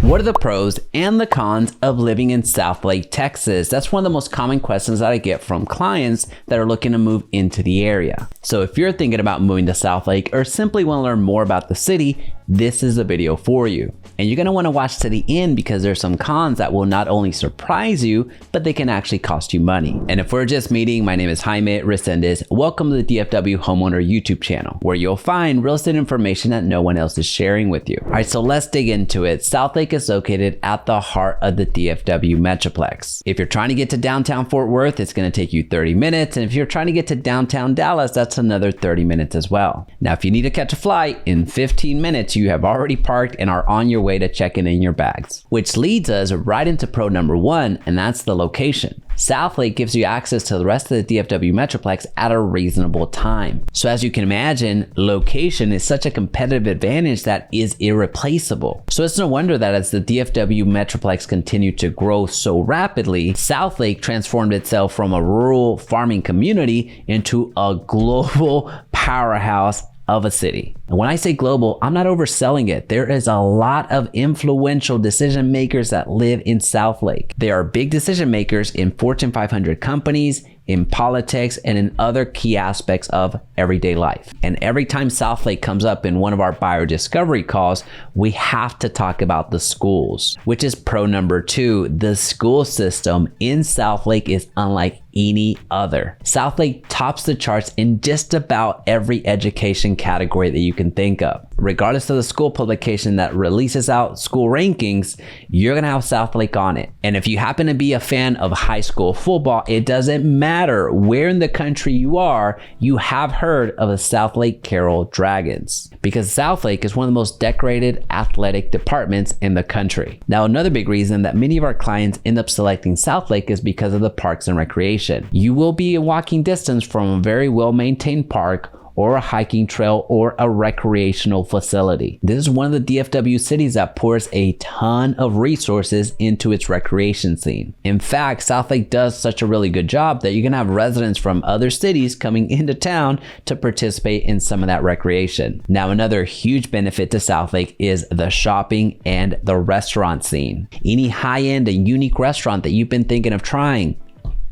What are the pros and the cons of living in Southlake, Texas? That's one of the most common questions that I get from clients that are looking to move into the area. So if you're thinking about moving to Southlake or simply want to learn more about the city, this is a video for you. And you're going to want to watch to the end because there's some cons that will not only surprise you, but they can actually cost you money. And if we're just meeting, my name is Jaime Resendez. Welcome to the DFW Homeowner YouTube channel, where you'll find real estate information that no one else is sharing with you. All right, so let's dig into it. Southlake is located at the heart of the DFW Metroplex. If you're trying to get to downtown Fort Worth, it's going to take you 30 minutes. And if you're trying to get to downtown Dallas, that's another 30 minutes as well. Now, if you need to catch a flight in 15 minutes, you have already parked and are on your way to checking in your bags. Which leads us right into pro number one, and that's the location. Southlake gives you access to the rest of the DFW Metroplex at a reasonable time. So as you can imagine, location is such a competitive advantage that is irreplaceable. So it's no wonder that as the DFW Metroplex continued to grow so rapidly, Southlake transformed itself from a rural farming community into a global powerhouse of a city. And when I say global, I'm not overselling it. There is a lot of influential decision makers that live in Southlake. There are big decision makers in Fortune 500 companies, in politics, and in other key aspects of everyday life. And every time Southlake comes up in one of our buyer discovery calls, we have to talk about the schools, which is pro number two. The school system in Southlake is unlike any other. Southlake tops the charts in just about every education category that you can think of. Regardless of the school publication that releases out school rankings, you're gonna have Southlake on it. And if you happen to be a fan of high school football, it doesn't matter where in the country you are, you have heard of the Southlake Carroll Dragons, because Southlake is one of the most decorated athletic departments in the country. Now, another big reason that many of our clients end up selecting Southlake is because of the parks and recreation. You will be in walking distance from a very well-maintained park or a hiking trail or a recreational facility. This is one of the DFW cities that pours a ton of resources into its recreation scene. In fact, Southlake does such a really good job that you're gonna have residents from other cities coming into town to participate in some of that recreation. Now, another huge benefit to Southlake is the shopping and the restaurant scene. Any high-end and unique restaurant that you've been thinking of trying,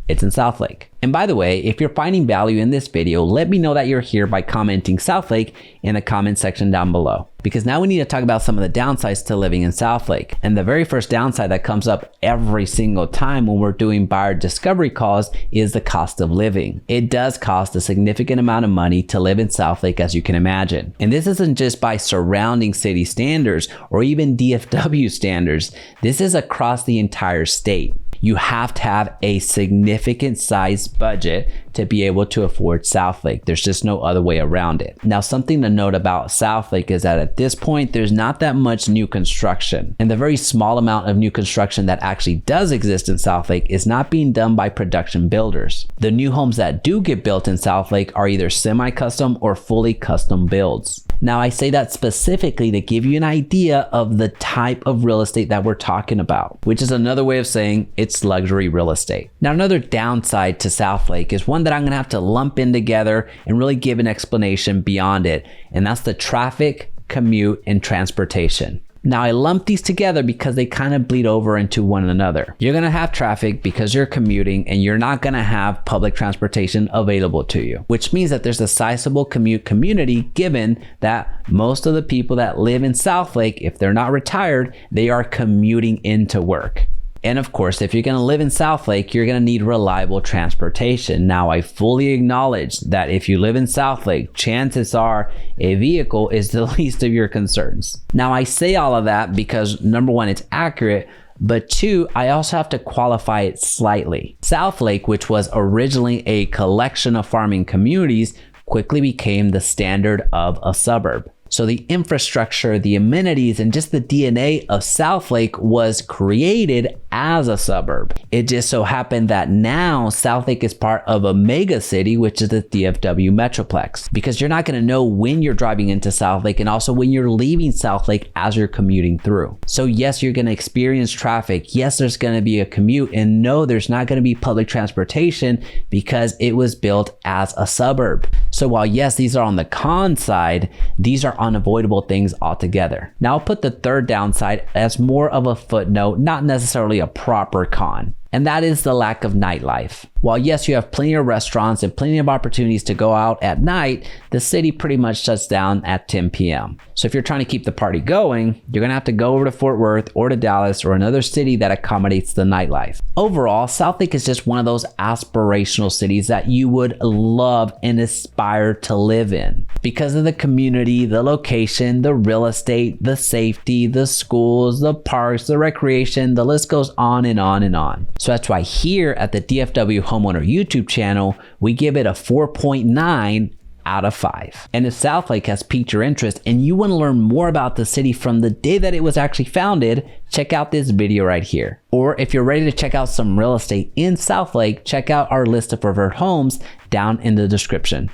it's in Southlake. And by the way, if you're finding value in this video, let me know that you're here by commenting Southlake in the comment section down below. Because now we need to talk about some of the downsides to living in Southlake. And the very first downside that comes up every single time when we're doing buyer discovery calls is the cost of living. It does cost a significant amount of money to live in Southlake, as you can imagine. And this isn't just by surrounding city standards or even DFW standards. This is across the entire state. You have to have a significant size budget to be able to afford Southlake. There's just no other way around it. Now, something to note about Southlake is that at this point, there's not that much new construction. And the very small amount of new construction that actually does exist in Southlake is not being done by production builders. The new homes that do get built in Southlake are either semi-custom or fully custom builds. Now, I say that specifically to give you an idea of the type of real estate that we're talking about, which is another way of saying it's luxury real estate. Now, another downside to Southlake is one that I'm gonna have to lump in together and really give an explanation beyond it, and that's the traffic, commute, and transportation. Now, I lump these together because they kind of bleed over into one another. You're gonna have traffic because you're commuting, and you're not gonna have public transportation available to you, which means that there's a sizable commute community, given that most of the people that live in Southlake, if they're not retired, they are commuting into work. And of course, if you're gonna live in Southlake, you're gonna need reliable transportation. Now, I fully acknowledge that if you live in Southlake, chances are a vehicle is the least of your concerns. Now, I say all of that because number one, it's accurate, but two, I also have to qualify it slightly. Southlake, which was originally a collection of farming communities, quickly became the standard of a suburb. So the infrastructure, the amenities, and just the DNA of Southlake was created as a suburb. It just so happened that now Southlake is part of a mega city, which is the DFW Metroplex, because you're not going to know when you're driving into Southlake and also when you're leaving Southlake as you're commuting through. So yes, you're going to experience traffic. Yes, there's going to be a commute, and no, there's not going to be public transportation because it was built as a suburb. So So while yes, these are on the con side, these are unavoidable things altogether. Now I'll put the third downside as more of a footnote, not necessarily a proper con. And that is the lack of nightlife. While yes, you have plenty of restaurants and plenty of opportunities to go out at night, the city pretty much shuts down at 10 p.m. So if you're trying to keep the party going, you're gonna have to go over to Fort Worth or to Dallas or another city that accommodates the nightlife. Overall, Southlake is just one of those aspirational cities that you would love and aspire to live in because of the community, the location, the real estate, the safety, the schools, the parks, the recreation, the list goes on and on and on. So that's why here at the DFW Homeowner YouTube channel, we give it a 4.9 out of 5. And if Southlake has piqued your interest and you want to learn more about the city from the day that it was actually founded, check out this video right here. Or if you're ready to check out some real estate in Southlake, check out our list of preferred homes down in the description.